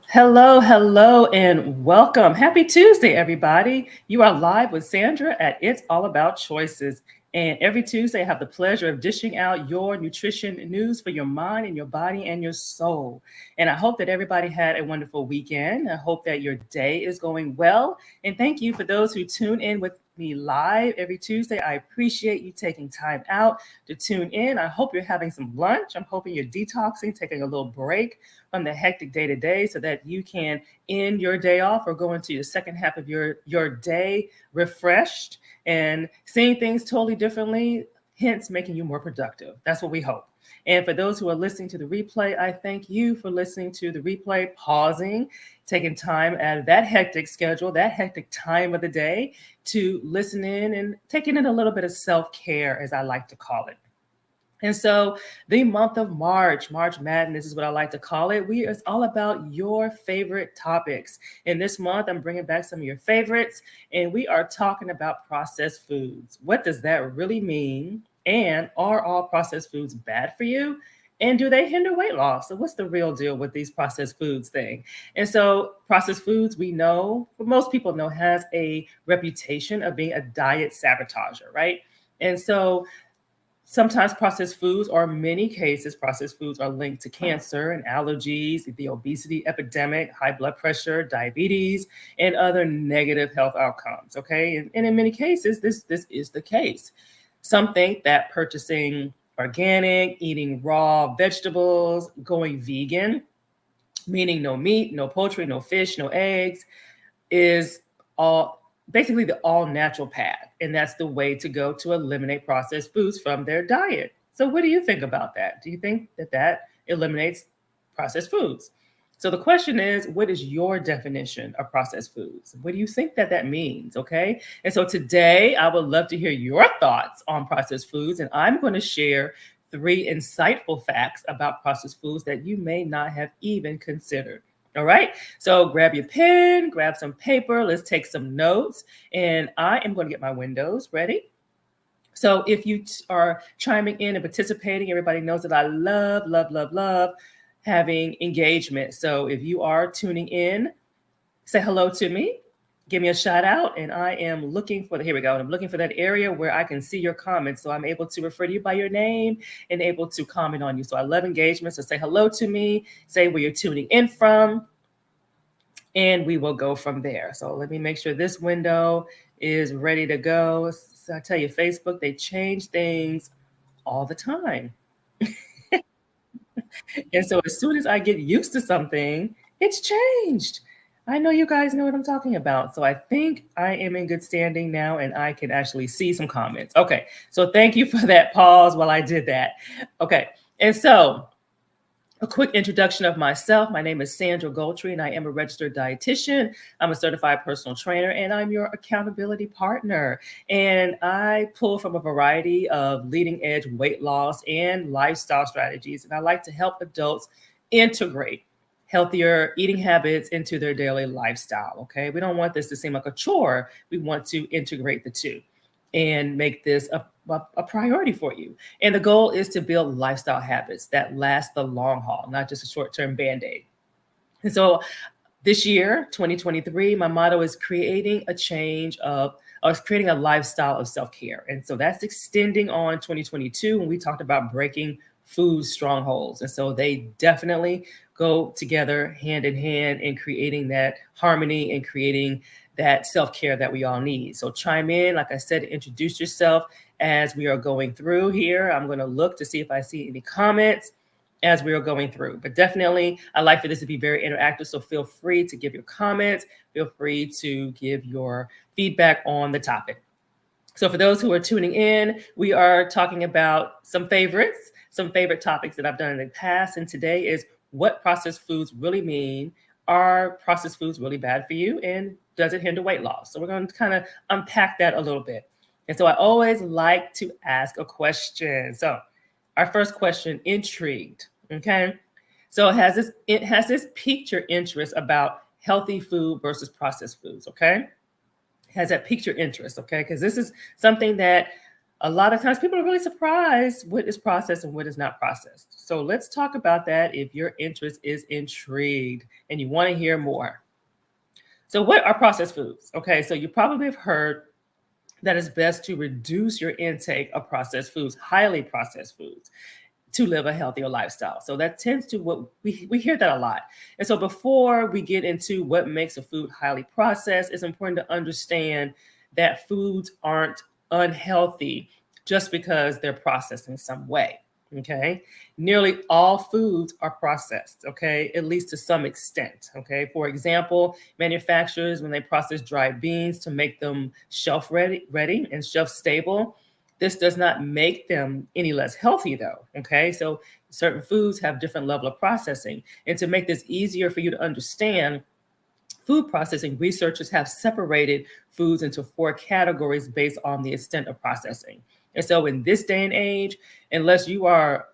Hello, hello, and welcome. Happy Tuesday, everybody. You are live with Sandra at It's All About Choices. And every Tuesday, I have the pleasure of dishing out your nutrition news for your mind and your body and your soul. And I hope that everybody had a wonderful weekend. I hope that your day is going well. And thank you for those who tune in with me live every Tuesday. I appreciate you taking time out to tune in. I hope you're having some lunch. I'm hoping you're detoxing, taking a little break from the hectic day to day so that you can end your day off or go into the second half of your day refreshed and seeing things totally differently, hence making you more productive. That's what we hope. And for those who are listening to the replay, I thank you for listening to the replay, pausing, taking time out of that hectic schedule, that hectic time of the day to listen in and taking in a little bit of self-care, as I like to call it. And so the month of March Madness is what I like to call it. It's all about your favorite topics. And this month, I'm bringing back some of your favorites, and we are talking about processed foods. What does that really mean? And are all processed foods bad for you? And do they hinder weight loss? So what's the real deal with these processed foods thing? And so processed foods, we know, but most people know, has a reputation of being a diet sabotager, right? And so sometimes processed foods, or in many cases, processed foods are linked to cancer and allergies, the obesity epidemic, high blood pressure, diabetes, and other negative health outcomes. Okay. And in many cases, this is the case. Some think that purchasing organic, eating raw vegetables, going vegan, meaning no meat, no poultry, no fish, no eggs, is all basically the all natural path. And that's the way to go to eliminate processed foods from their diet. So, what do you think about that? Do you think that that eliminates processed foods? So, the question is, what is your definition of processed foods? What do you think that that means? Okay. And so, today I would love to hear your thoughts on processed foods. And I'm going to share three insightful facts about processed foods that you may not have even considered. All right. So grab your pen, grab some paper. Let's take some notes. And I am going to get my windows ready. So if you are chiming in and participating, everybody knows that I love having engagement. So if you are tuning in, say hello to me. Give me a shout out. And I am looking for here we go. I'm looking for that area where I can see your comments. So I'm able to refer to you by your name and able to comment on you. So I love engagement. So say hello to me, say where you're tuning in from, and we will go from there. So let me make sure this window is ready to go. So I tell you, Facebook, they change things all the time. And so as soon as I get used to something, it's changed. I know you guys know what I'm talking about. So I think I am in good standing now and I can actually see some comments. Okay. So thank you for that pause while I did that. Okay. And so a quick introduction of myself. My name is Sandra Goldtree, and I am a registered dietitian. I'm a certified personal trainer, and I'm your accountability partner. And I pull from a variety of leading edge weight loss and lifestyle strategies. And I like to help adults integrate healthier eating habits into their daily lifestyle. Okay. We don't want this to seem like a chore. We want to integrate the two and make this a priority for you. And the goal is to build lifestyle habits that last the long haul, not just a short term band aid. And so this year, 2023, my motto is creating a change of, or creating a lifestyle of self care. And so that's extending on 2022 when we talked about breaking food strongholds. And so they definitely go together hand in hand in creating that harmony and creating that self-care that we all need. So chime in, like I said, introduce yourself as we are going through here. I'm going to look to see if I see any comments as we are going through. But definitely, I like for this to be very interactive. So feel free to give your comments. Feel free to give your feedback on the topic. So for those who are tuning in, we are talking about some favorite topics that I've done in the past. And today is what processed foods really mean. Are processed foods really bad for you? And does it hinder weight loss? So we're going to kind of unpack that a little bit. And so I always like to ask a question. So our first question, intrigued. Okay. So has this piqued your interest about healthy food versus processed foods? Okay. Has that piqued your interest? Okay. Because this is something that A lot of times people are really surprised what is processed and what is not processed. So let's talk about that if your interest is intrigued and you want to hear more. So what are processed foods? Okay, so you probably have heard that it's best to reduce your intake of processed foods, highly processed foods, to live a healthier lifestyle. So that tends to what we hear that a lot. And so before we get into what makes a food highly processed, it's important to understand that foods aren't unhealthy just because they're processed in some way. Okay. Nearly all foods are processed, okay, at least to some extent. Okay. For example, manufacturers, when they process dried beans to make them shelf ready and shelf stable, this does not make them any less healthy, though. Okay, so certain foods have different level of processing, and to make this easier for you to understand, food processing researchers have separated foods into four categories based on the extent of processing. And so, in this day and age, unless you are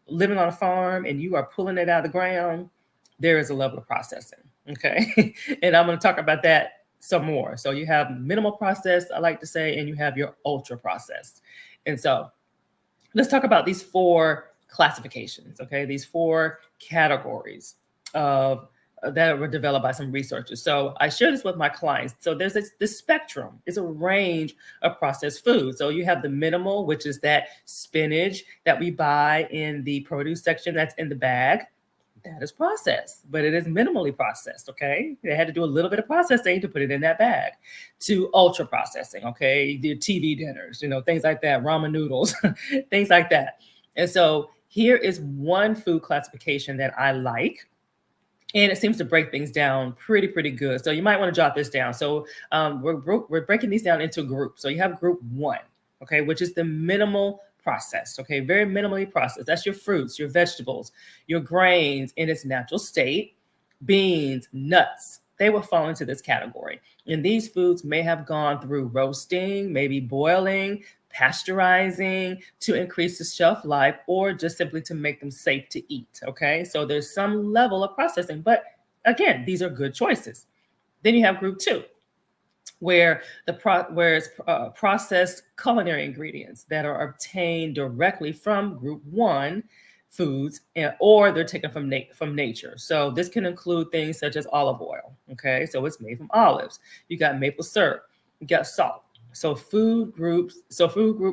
living on a farm and you are pulling it out of the ground, there is a level of processing. Okay, and I'm going to talk about that some more. So you have minimal processed, I like to say, and you have your ultra processed. And so let's talk about these four classifications, okay? These four categories of that were developed by some researchers. So I share this with my clients. So there's this spectrum. It's a range of processed foods. So you have the minimal, which is that spinach that we buy in the produce section that's in the bag. That is processed, but it is minimally processed, okay? They had to do a little bit of processing to put it in that bag. To ultra processing, okay? The TV dinners, things like that, ramen noodles, things like that. And so here is one food classification that I like, and it seems to break things down pretty good. So you might want to jot this down. So we're breaking these down into groups. So you have group one, okay, which is the minimal processed, okay, very minimally processed. That's your fruits, your vegetables, your grains in its natural state, beans, nuts. They will fall into this category. And these foods may have gone through roasting, maybe boiling, pasteurizing to increase the shelf life, or just simply to make them safe to eat. Okay, so there's some level of processing, but again, these are good choices. Then you have group two, where it's processed culinary ingredients that are obtained directly from group one foods, or they're taken from nature. So this can include things such as olive oil. Okay, so it's made from olives. You got maple syrup. You got salt. So food group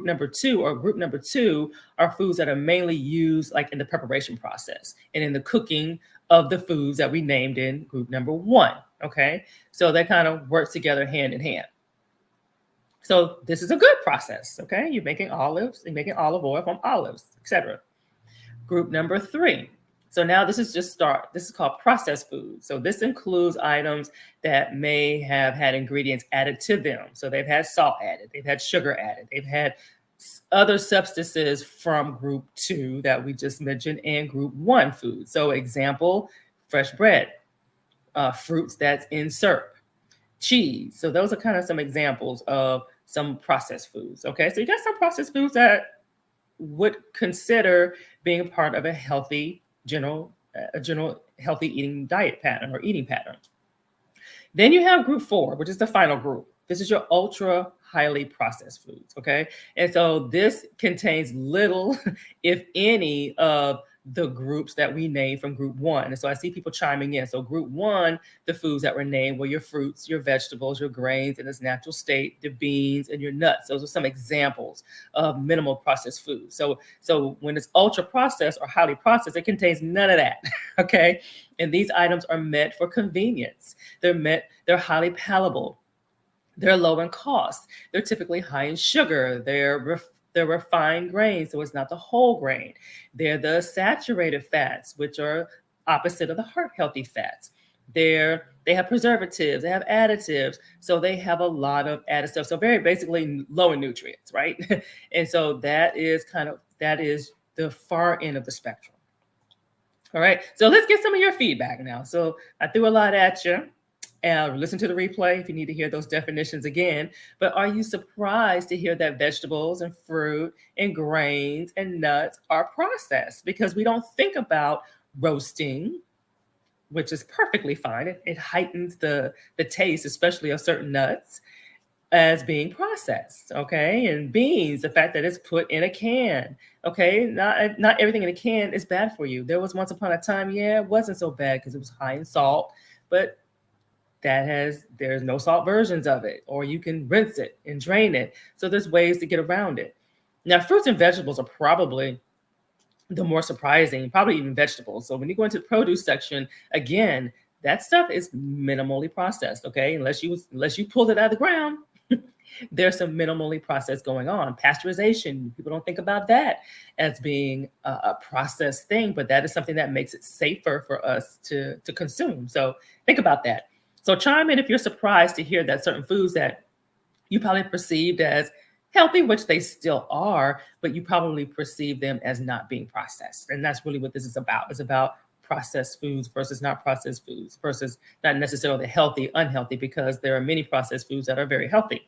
number two, or group number two, are foods that are mainly used like in the preparation process and in the cooking of the foods that we named in group number one. Okay, so they kind of work together hand in hand. So this is a good process. Okay, you're making olive oil from olives, etc. Group number three. So now this is called processed food. So this includes items that may have had ingredients added to them. So they've had salt added, they've had sugar added, they've had other substances from group two that we just mentioned, and group one food. So example, fresh bread, fruits that's in syrup, cheese. So those are kind of some examples of some processed foods. Okay, so you got some processed foods that would consider being part of a general healthy eating diet pattern or eating pattern. Then you have group four, which is the final group. This is your ultra highly processed foods, okay? And so this contains little, if any, of the groups that we named from group one. And so I see people chiming in. So group one, the foods that were named were your fruits, your vegetables, your grains in its natural state, the beans, and your nuts. Those are some examples of minimal processed food. So when it's ultra processed or highly processed, it contains none of that, okay? And these items are meant for convenience. They're highly palatable. They're low in cost. They're typically high in sugar. They're refined grains, so it's not the whole grain. They're the saturated fats, which are opposite of the heart-healthy fats. They have preservatives, they have additives, so they have a lot of added stuff. So very basically low in nutrients, right? And so that is the far end of the spectrum. All right, so let's get some of your feedback now. So I threw a lot at you. Listen to the replay if you need to hear those definitions again. But are you surprised to hear that vegetables and fruit and grains and nuts are processed? Because we don't think about roasting, which is perfectly fine. It heightens the taste, especially of certain nuts. as being processed, okay? And beans, the fact that it's put in a can, okay? Not everything in a can is bad for you. There was once upon a time, yeah, it wasn't so bad because it was high in salt, but there's no salt versions of it, or you can rinse it and drain it. So there's ways to get around it. Now, fruits and vegetables are probably the more surprising, probably even vegetables. So when you go into the produce section, again, that stuff is minimally processed, okay? Unless you pulled it out of the ground, there's some minimally processed going on. Pasteurization, people don't think about that as being a processed thing, but that is something that makes it safer for us to consume. So think about that. So chime in if you're surprised to hear that certain foods that you probably perceived as healthy, which they still are, but you probably perceive them as not being processed. And that's really what this is about. It's about processed foods versus not processed foods versus not necessarily healthy, unhealthy, because there are many processed foods that are very healthy.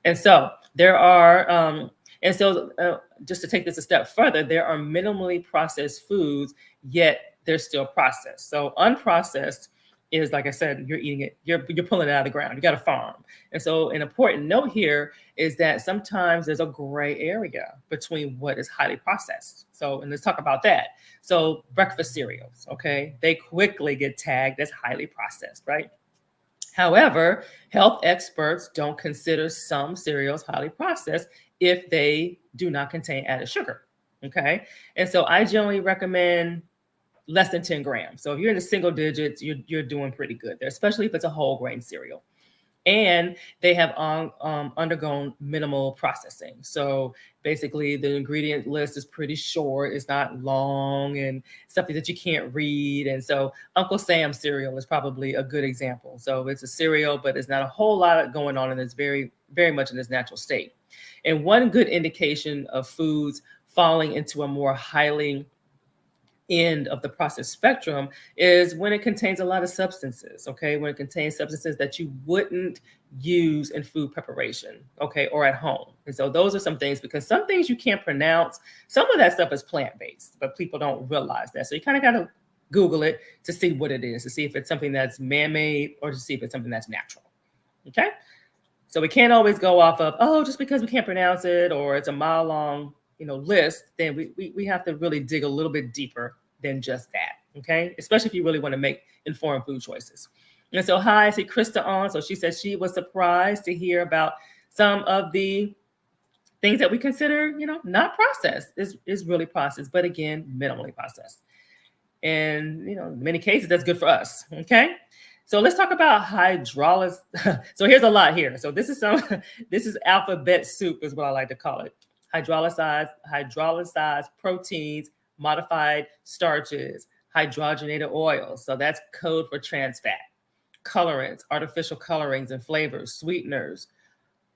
And so there are, just to take this a step further, there are minimally processed foods, yet they're still processed. So unprocessed is, like I said, you're eating it, you're pulling it out of the ground. You got a farm. And so an important note here is that sometimes there's a gray area between what is highly processed. So, and let's talk about that. So breakfast cereals, okay, they quickly get tagged as highly processed, right? However, health experts don't consider some cereals highly processed if they do not contain added sugar, okay? And so I generally recommend less than 10 grams. So if you're in the single digits, you're doing pretty good there, especially if it's a whole grain cereal. And they have undergone minimal processing. So basically, the ingredient list is pretty short. It's not long and something that you can't read. And so Uncle Sam's cereal is probably a good example. So it's a cereal, but it's not a whole lot going on, and it's very, very much in its natural state. And one good indication of foods falling into a more highly end of the process spectrum is when it contains a lot of substances, okay? When it contains substances that you wouldn't use in food preparation, okay, or at home. And so those are some things, because some things you can't pronounce. Some of that stuff is plant-based, but people don't realize that. So you kind of got to Google it to see what it is, to see if it's something that's man-made or to see if it's something that's natural, okay? So we can't always go off of, oh, just because we can't pronounce it or it's a mile long, list, then we have to really dig a little bit deeper than just that, okay? Especially if you really want to make informed food choices. And so, hi, I see Krista on. So she said she was surprised to hear about some of the things that we consider, not processed is really processed, but again, minimally processed. And, in many cases, that's good for us, okay? So let's talk about hydrolysis. So here's a lot here. So this is alphabet soup is what I like to call it. Hydrolyzed proteins, modified starches, hydrogenated oils. So that's code for trans fat, colorants, artificial colorings and flavors, sweeteners,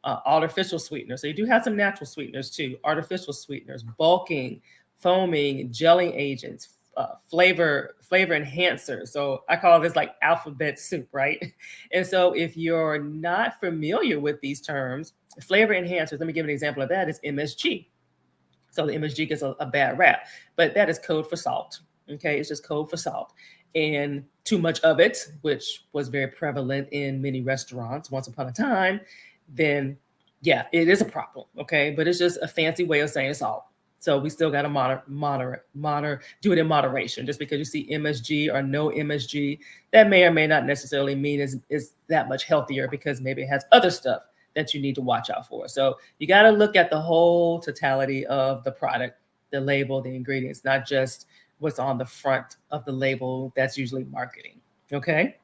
artificial sweeteners. So you do have some natural sweeteners too, artificial sweeteners, bulking, foaming, gelling agents, flavor enhancers. So I call this like alphabet soup, right? And so if you're not familiar with these terms, flavor enhancers, let me give an example of that, is MSG. So the MSG gets a bad rap, but that is code for salt. Okay, it's just code for salt. And too much of it, which was very prevalent in many restaurants once upon a time, then yeah, it is a problem. Okay, but it's just a fancy way of saying salt. So we still got to do it in moderation. Just because you see MSG or no MSG, that may or may not necessarily mean is that much healthier, because maybe it has other stuff that you need to watch out for. So you got to look at the whole totality of the product, the label, the ingredients, not just what's on the front of the label. That's usually marketing. Okay.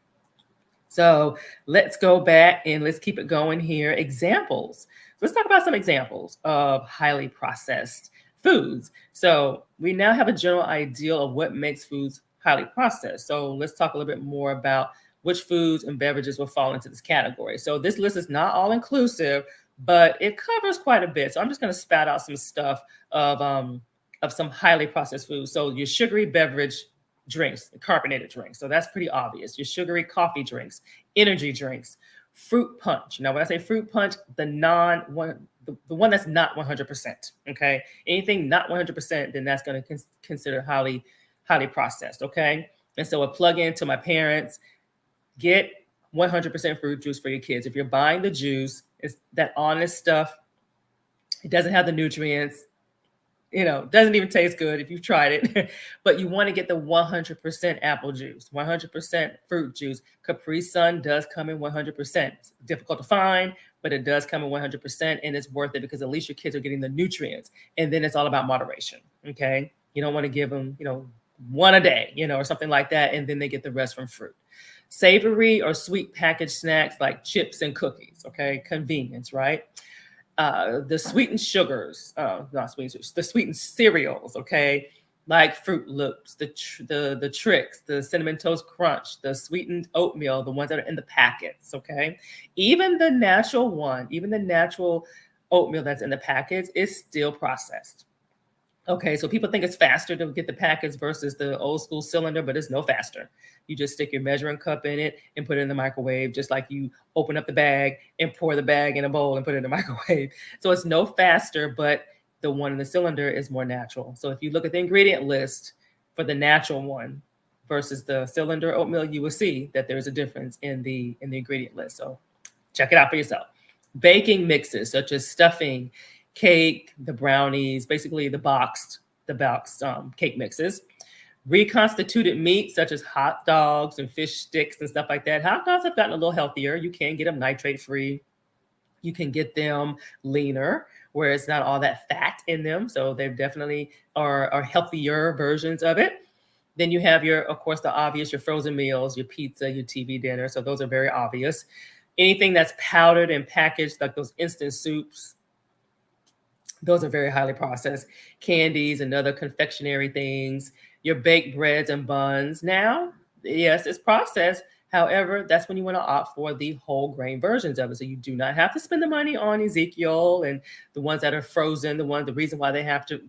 So let's go back and let's keep it going here. Examples. Let's talk about some examples of highly processed foods. So we now have a general idea of what makes foods highly processed. So let's talk a little bit more about which foods and beverages will fall into this category. So this list is not all inclusive, but it covers quite a bit. So I'm just going to spat out some stuff of some highly processed foods. So your sugary beverage drinks, carbonated drinks. So that's pretty obvious. Your sugary coffee drinks, energy drinks, fruit punch. Now, when I say fruit punch, the one that's not 100%. Okay, anything not 100%, then that's going to consider highly processed. Okay, and so a plug in to my parents: get 100% fruit juice for your kids. If you're buying the juice, It's that honest stuff. It doesn't have the nutrients, doesn't even taste good if you've tried it. But you want to get the 100% apple juice, 100% fruit juice. Capri Sun does come in 100%. It's difficult to find, but it does come in 100%, and it's worth it because at least your kids are getting the nutrients. And then it's all about moderation. Okay. You don't want to give them, one a day, or something like that, and then they get the rest from fruit. Savory or sweet packaged snacks like chips and cookies. Okay. Convenience, right? The sweetened sugars, not sweetened sugars, the sweetened cereals, okay, like Fruit Loops, the Tricks, the Cinnamon Toast Crunch, the sweetened oatmeal, the ones that are in the packets, okay. Even the natural oatmeal that's in the packets is still processed. Okay, so people think it's faster to get the packets versus the old school cylinder, but it's no faster. You just stick your measuring cup in it and put it in the microwave, just like you open up the bag and pour the bag in a bowl and put it in the microwave. So it's no faster, but the one in the cylinder is more natural. So if you look at the ingredient list for the natural one versus the cylinder oatmeal, you will see that there's a difference in the ingredient list. So check it out for yourself. Baking mixes such as stuffing, cake, the brownies, basically the boxed cake mixes. Reconstituted meats such as hot dogs and fish sticks and stuff like that. Hot dogs have gotten a little healthier. You can get them nitrate free. You can get them leaner, where it's not all that fat in them. So they definitely are healthier versions of it. Then you have of course, the obvious, your frozen meals, your pizza, your TV dinner. So those are very obvious. Anything that's powdered and packaged, like those instant soups, those are very highly processed. Candies and other confectionery things, your baked breads and buns. Now, yes, it's processed. However, that's when you want to opt for the whole grain versions of it. So you do not have to spend the money on Ezekiel and the ones that are frozen. The reason why they have to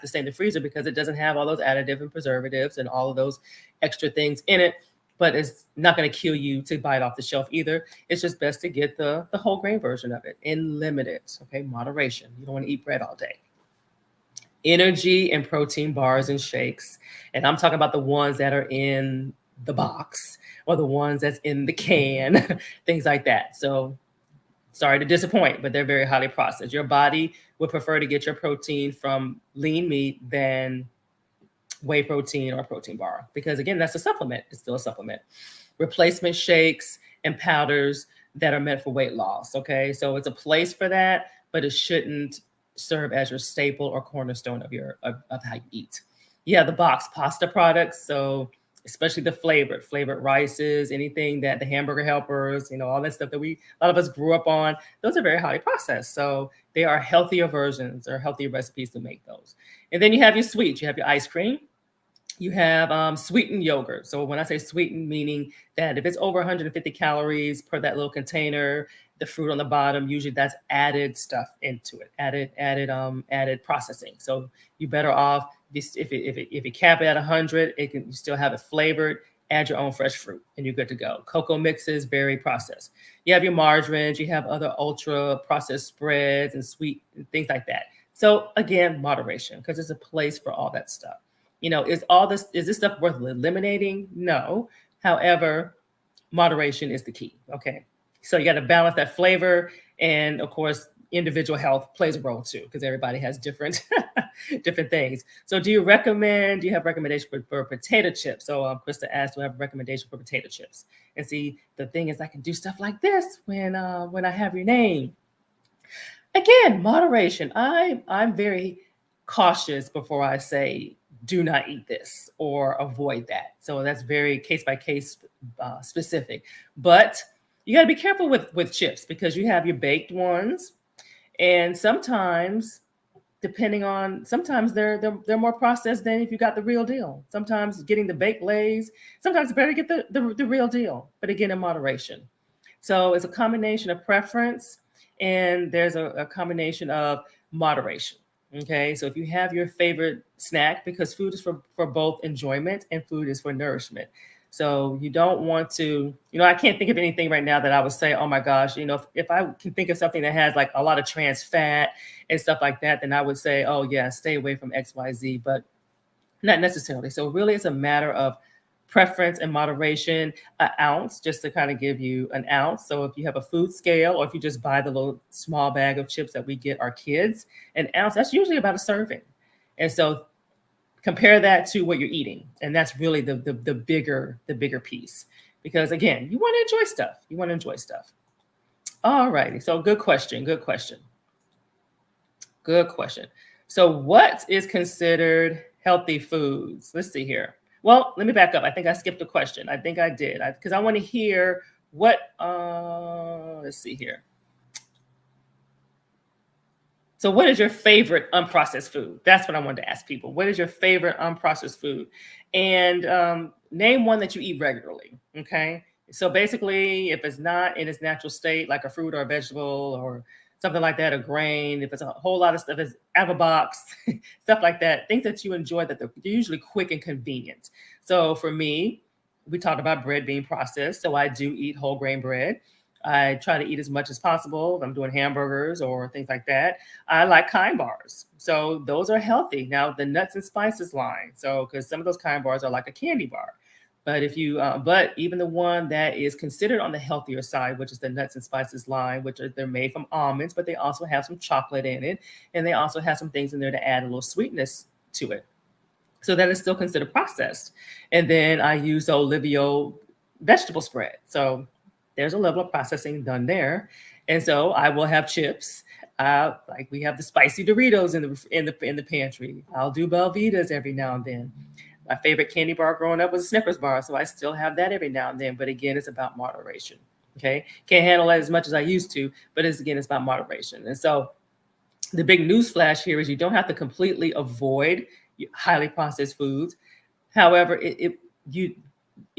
stay in the freezer, because it doesn't have all those additive and preservatives and all of those extra things in it. But it's not going to kill you to buy it off the shelf either. It's just best to get the whole grain version of it and limit it. Okay, moderation. You don't want to eat bread all day. Energy and protein bars and shakes. And I'm talking about the ones that are in the box or the ones that's in the can, things like that. So sorry to disappoint, but they're very highly processed. Your body would prefer to get your protein from lean meat than whey protein or protein bar, because again, that's a supplement. It's still a supplement. Replacement shakes and powders that are meant for weight loss. Okay, so it's a place for that, but it shouldn't serve as your staple or cornerstone of how you eat. Yeah, the box pasta products. So especially the flavored rices, anything that the hamburger helpers, all that stuff that a lot of us grew up on, those are very highly processed. So they are healthier versions or healthier recipes to make those. And then you have your sweets. You have your ice cream. You have sweetened yogurt. So when I say sweetened, meaning that if it's over 150 calories per that little container, the fruit on the bottom, usually that's added stuff into it, added processing. So you're better off if you cap it at 100, you still have it flavored. Add your own fresh fruit, and you're good to go. Cocoa mixes, very processed. You have your margarines. You have other ultra processed spreads and sweet and things like that. So again, moderation, because there's a place for all that stuff. Is this stuff worth eliminating? No. However, moderation is the key. Okay. So you got to balance that flavor. And of course, individual health plays a role too, because everybody has different things. So do you have recommendations for potato chips? So Krista asked, do I have a recommendation for potato chips? And see, the thing is, I can do stuff like this when I have your name. Again, moderation. I'm very cautious before I say, do not eat this or avoid that. So that's very case by case specific. But you got to be careful with chips, because you have your baked ones, and sometimes they're more processed than if you got the real deal. Sometimes getting the baked Lays, sometimes it's better to get the real deal, but again, in moderation. So it's a combination of preference, and there's a combination of moderation. Okay, so if you have your favorite snack, because food is for both enjoyment and food is for nourishment. So you don't want to, I can't think of anything right now that I would say, oh my gosh, if I can think of something that has like a lot of trans fat and stuff like that, then I would say, oh yeah, stay away from XYZ, but not necessarily. So really it's a matter of Preference and moderation, an ounce, just to kind of give you an ounce. So if you have a food scale, or if you just buy the little small bag of chips that we get our kids, an ounce, that's usually about a serving. And so compare that to what you're eating. And that's really the bigger piece. Because again, you want to enjoy stuff. You want to enjoy stuff. All righty. So good question. Good question. Good question. So what is considered healthy foods? Let's see here. Well, let me back up. I think I skipped a question. I think I did, because I want to hear what. Let's see here. So, what is your favorite unprocessed food? That's what I wanted to ask people. What is your favorite unprocessed food? And name one that you eat regularly. Okay. So, basically, if it's not in its natural state, like a fruit or a vegetable or something like that, a grain, if it's a whole lot of stuff, it's out of a box, stuff like that, things that you enjoy that they're usually quick and convenient. So, for me, we talked about bread being processed. So, I do eat whole grain bread. I try to eat as much as possible if I'm doing hamburgers or things like that. I like Kind bars. So those are healthy. Now, the nuts and spices line. So, because some of those Kind bars are like a candy bar. But if you, but even the one that is considered on the healthier side, which is the nuts and spices line, which are they're made from almonds, but they also have some chocolate in it, and they also have some things in there to add a little sweetness to it. So that is still considered processed. And then I use the Olivio vegetable spread. So there's a level of processing done there. And so I will have chips. Like we have the spicy Doritos in the pantry. I'll do Belvitas every now and then. My favorite candy bar growing up was a Snickers bar, so I still have that every now and then. But again, it's about moderation. Okay, can't handle that as much as I used to, but it's about moderation. And so the big news flash here is you don't have to completely avoid highly processed foods. However, it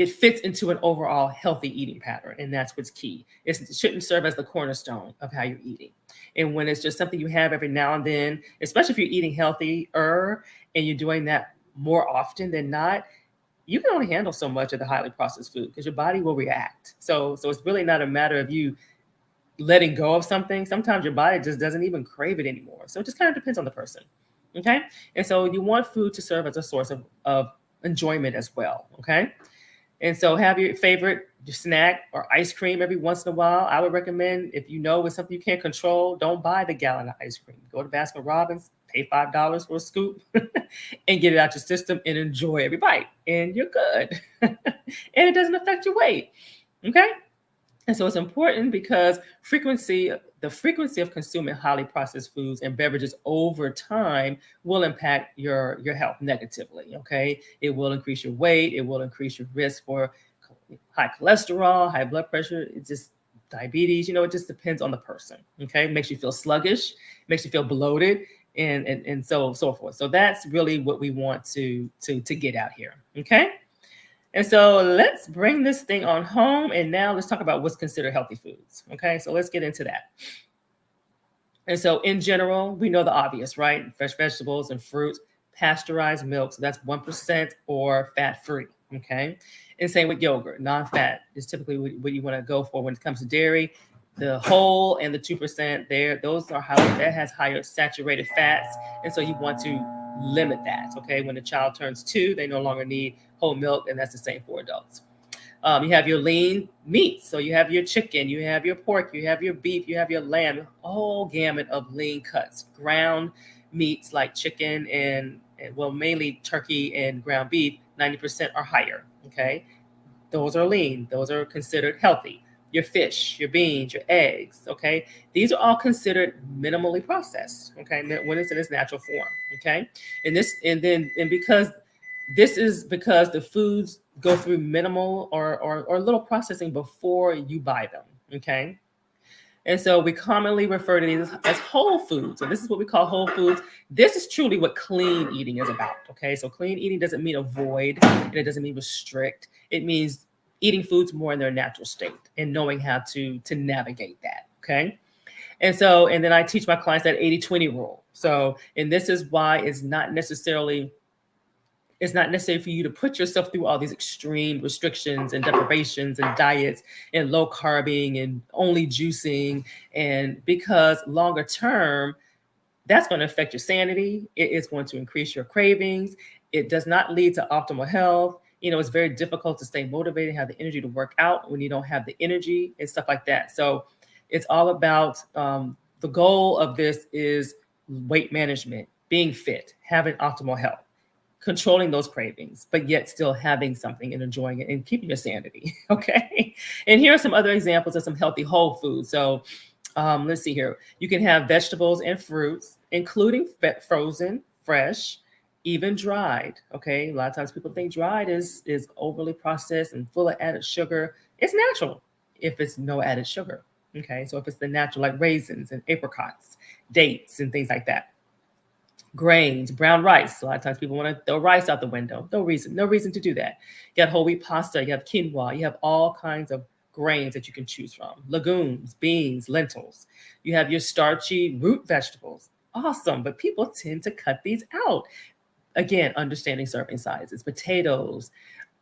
fits into an overall healthy eating pattern, and that's what's key. It shouldn't serve as the cornerstone of how you're eating. And when it's just something you have every now and then, especially if you're eating healthier and you're doing that more often than not, you can only handle so much of the highly processed food because your body will react. So it's really not a matter of you letting go of something. Sometimes your body just doesn't even crave it anymore. So it just kind of depends on the person. Okay. And so you want food to serve as a source of enjoyment as well. Okay. And so have your favorite snack or ice cream every once in a while. I would recommend, if you know it's something you can't control, don't buy the gallon of ice cream. Go to Baskin Robbins, pay $5 for a scoop and get it out your system and enjoy every bite. And you're good. And it doesn't affect your weight. Okay. And so it's important because the frequency of consuming highly processed foods and beverages over time will impact your health negatively. Okay. It will increase your weight. It will increase your risk for high cholesterol, high blood pressure. It's just diabetes. It just depends on the person. Okay. It makes you feel sluggish, makes you feel bloated, and so forth. So that's really what we want to get out here. Okay. And so let's bring this thing on home. And now let's talk about what's considered healthy foods. Okay, so let's get into that. And so in general, we know the obvious, right? Fresh vegetables and fruits, pasteurized milk. So that's 1% or fat-free. Okay. And same with yogurt, non-fat is typically what you want to go for when it comes to dairy. The whole and the 2% there, that has higher saturated fats. And so you want to limit that. Okay. When the child turns 2, they no longer need whole milk, and that's the same for adults. You have your lean meats. So you have your chicken, you have your pork, you have your beef, you have your lamb, a whole gamut of lean cuts. Ground meats like chicken and mainly turkey and ground beef, 90% or higher. Okay. Those are lean. Those are considered healthy. Your fish, your beans, your eggs. Okay. These are all considered minimally processed. Okay. When it's in its natural form. Okay. And because the foods go through minimal or little processing before you buy them. Okay. And so we commonly refer to these as whole foods. So this is what we call whole foods. This is truly what clean eating is about. Okay. So clean eating doesn't mean avoid, and it doesn't mean restrict. It means eating foods more in their natural state and knowing how to navigate that. Okay. And then I teach my clients that 80-20 rule. So, and this is why it's not necessary for you to put yourself through all these extreme restrictions and deprivations and diets and low carbing and only juicing. And because longer term, that's going to affect your sanity. It is going to increase your cravings. It does not lead to optimal health. It's very difficult to stay motivated, have the energy to work out when you don't have the energy and stuff like that. So it's all about the goal of this is weight management, being fit, having optimal health, controlling those cravings, but yet still having something and enjoying it and keeping your sanity. Okay. And here are some other examples of some healthy whole foods. So let's see here. You can have vegetables and fruits, including frozen, fresh, even dried. Okay. A lot of times people think dried is overly processed and full of added sugar. It's natural if it's no added sugar. Okay. So if it's the natural, like raisins and apricots, dates, and things like that. Grains, brown rice. A lot of times people want to throw rice out the window. No reason to do that. You got whole wheat pasta, you have quinoa, you have all kinds of grains that you can choose from. Legumes, beans, lentils. You have your starchy root vegetables. Awesome, but people tend to cut these out. Again, understanding serving sizes, potatoes,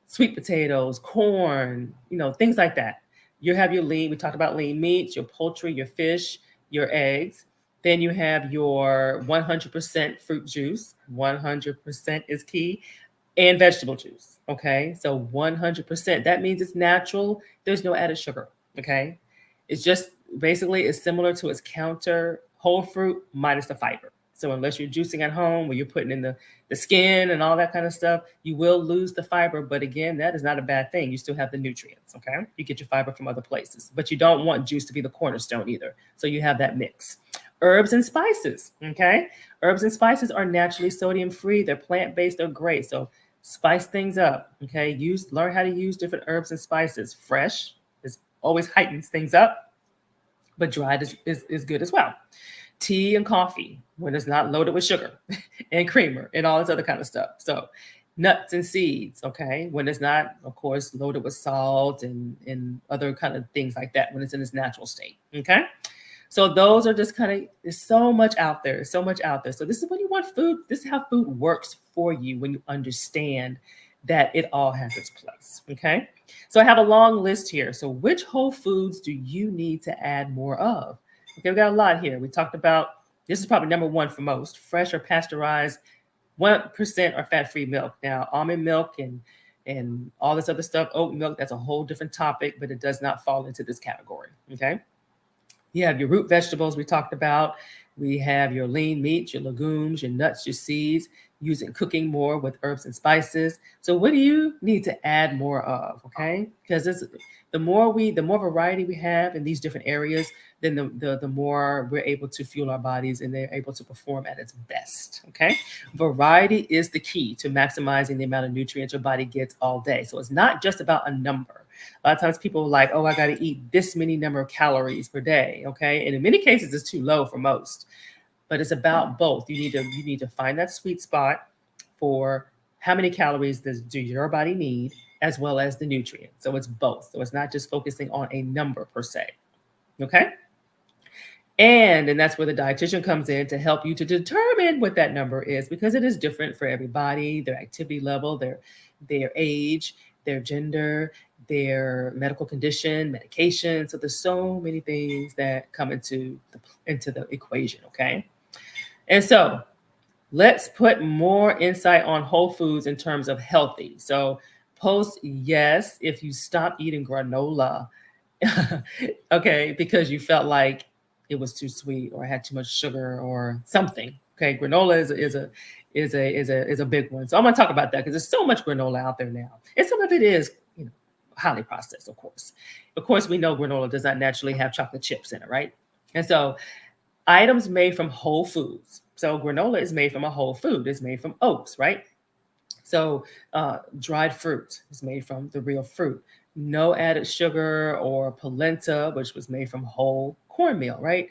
sweet potatoes, corn, things like that. You have your lean, we talked about lean meats, your poultry, your fish, your eggs. Then you have your 100% fruit juice. 100% is key. And vegetable juice. Okay. So 100%. That means it's natural. There's no added sugar. Okay. It's just basically it's similar to its counter whole fruit minus the fiber. So unless you're juicing at home where you're putting in the skin and all that kind of stuff, you will lose the fiber. But again, that is not a bad thing. You still have the nutrients. Okay. You get your fiber from other places, but you don't want juice to be the cornerstone either. So you have that mix. Herbs and spices. Okay. Herbs and spices are naturally sodium free. They're plant-based. They're great. So spice things up. Okay. Learn how to use different herbs and spices. Fresh is always heightens things up, but dried is good as well. Tea and coffee when it's not loaded with sugar and creamer and all this other kind of stuff. So nuts and seeds, okay, when it's not, of course, loaded with salt and other kind of things like that when it's in its natural state, okay? So those are just there's so much out there, so much out there. So this is when you want food. This is how food works for you when you understand that it all has its place, okay? So I have a long list here. So which whole foods do you need to add more of? Okay, we got a lot here. We talked about, this is probably number one for most, fresh or pasteurized, 1% or fat-free milk. Now, almond milk and all this other stuff, oat milk, that's a whole different topic, but it does not fall into this category, okay? You have your root vegetables we talked about. We have your lean meats, your legumes, your nuts, your seeds, cooking more with herbs and spices. So what do you need to add more of, okay? Because the more variety we have in these different areas, then the more we're able to fuel our bodies and they're able to perform at its best, okay? Variety is the key to maximizing the amount of nutrients your body gets all day. So it's not just about a number. A lot of times people are like, oh, I got to eat this many number of calories per day, okay? And in many cases, it's too low for most. But it's about both. You need to find that sweet spot for how many calories do your body need, as well as the nutrients. So it's both. So it's not just focusing on a number per se, okay? And that's where the dietitian comes in to help you to determine what that number is, because it is different for everybody, their activity level, their age, their gender, their medical condition, medication. So there's so many things that come into the equation, okay? And so let's put more insight on whole foods in terms of healthy. So post yes if you stop eating granola, okay, because you felt like it was too sweet or had too much sugar or something. Okay, granola is a big one. So I'm going to talk about that because there's so much granola out there now, and some of it is highly processed. Of course, we know granola does not naturally have chocolate chips in it, right? And so items made from whole foods. So granola is made from a whole food. It's made from oats, right? So dried fruit is made from the real fruit. No added sugar or polenta, which was made from whole cornmeal, right?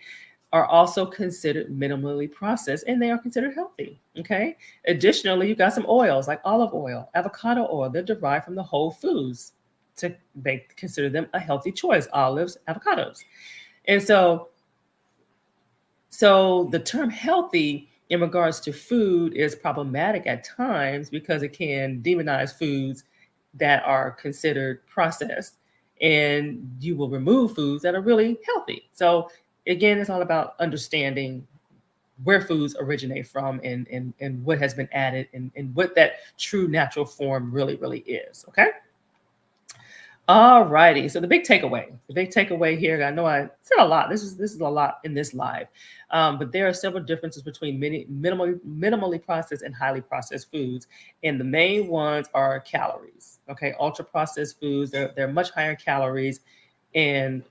Are also considered minimally processed and they are considered healthy, okay? Additionally, you've got some oils like olive oil, avocado oil. They're derived from the whole foods to consider them a healthy choice, olives, avocados. And so the term healthy in regards to food is problematic at times because it can demonize foods that are considered processed, and you will remove foods that are really healthy. So again, it's all about understanding where foods originate from and what has been added and what that true natural form really is. Okay. All righty. So the big takeaway here. I know I said a lot. This is a lot in this live, but there are several differences between minimally processed and highly processed foods, and the main ones are calories. Okay, ultra processed foods they're much higher in calories and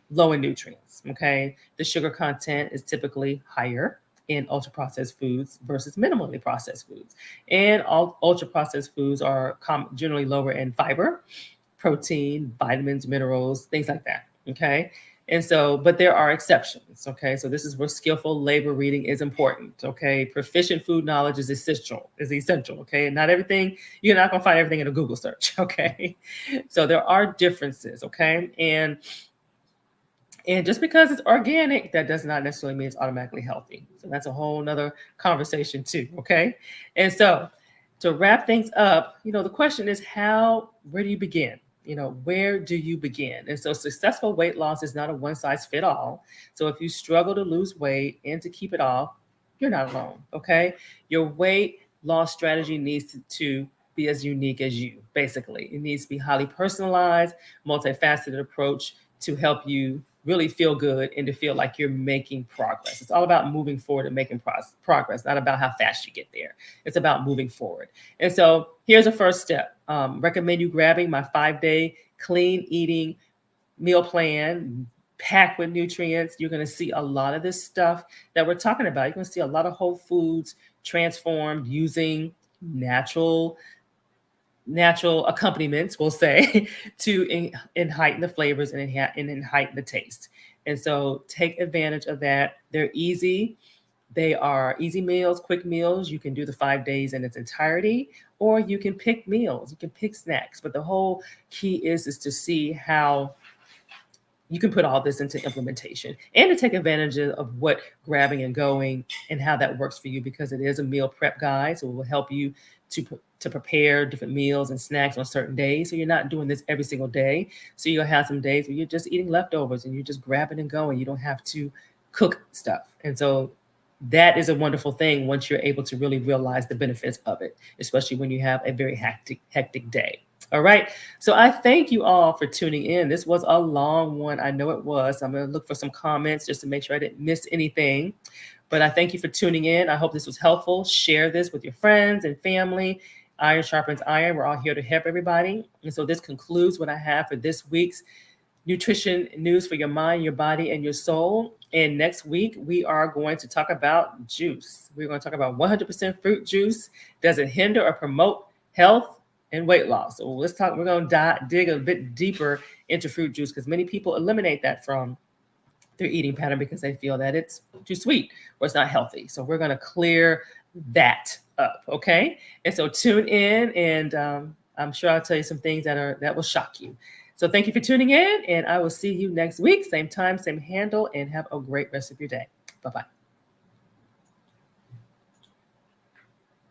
low in nutrients. Okay, the sugar content is typically higher in ultra processed foods versus minimally processed foods, and all ultra processed foods are generally lower in fiber, protein, vitamins, minerals, things like that. Okay. And so, but there are exceptions. Okay. So this is where skillful labor reading is important. Okay. Proficient food knowledge is essential. Okay. And not everything, you're not going to find everything in a Google search. Okay. So there are differences. Okay. And just because it's organic, that does not necessarily mean it's automatically healthy. So that's a whole nother conversation too. Okay. And so to wrap things up, the question is where do you begin? Where do you begin? And so successful weight loss is not a one size fit all. So if you struggle to lose weight and to keep it off, you're not alone. Okay. Your weight loss strategy needs to be as unique as you. Basically, it needs to be highly personalized, multifaceted approach to help you really feel good and to feel like you're making progress. It's all about moving forward and making progress, not about how fast you get there. It's about moving forward. And so here's a first step. Recommend you grabbing my 5-day clean eating meal plan packed with nutrients. You're going to see a lot of this stuff that we're talking about. You're going to see a lot of whole foods transformed using natural accompaniments, we'll say, to heighten the flavors and heighten the taste. And so take advantage of that. They're easy. They are easy meals, quick meals. You can do the 5 days in its entirety, or you can pick meals. You can pick snacks. But the whole key is to see how you can put all this into implementation and to take advantage of what grabbing and going and how that works for you, because it is a meal prep guide. So it will help you to prepare different meals and snacks on certain days. So you're not doing this every single day. So you'll have some days where you're just eating leftovers and you're just grabbing and going. You don't have to cook stuff. And so that is a wonderful thing once you're able to really realize the benefits of it, especially when you have a very hectic day. All right. So I thank you all for tuning in. This was a long one. I know it was. I'm going to look for some comments just to make sure I didn't miss anything. But I thank you for tuning in. I hope this was helpful. Share this with your friends and family. Iron sharpens iron. We're all here to help everybody. And so this concludes what I have for this week's nutrition news for your mind, your body, and your soul. And next week, we are going to talk about juice. We're going to talk about 100% fruit juice. Does it hinder or promote health and weight loss? So we're going to dig a bit deeper into fruit juice, because many people eliminate that from their eating pattern because they feel that it's too sweet or it's not healthy. So we're going to clear that up. Okay. And so tune in, and I'm sure I'll tell you some things that will shock you. So thank you for tuning in, and I will see you next week. Same time, same handle, and have a great rest of your day. Bye-bye.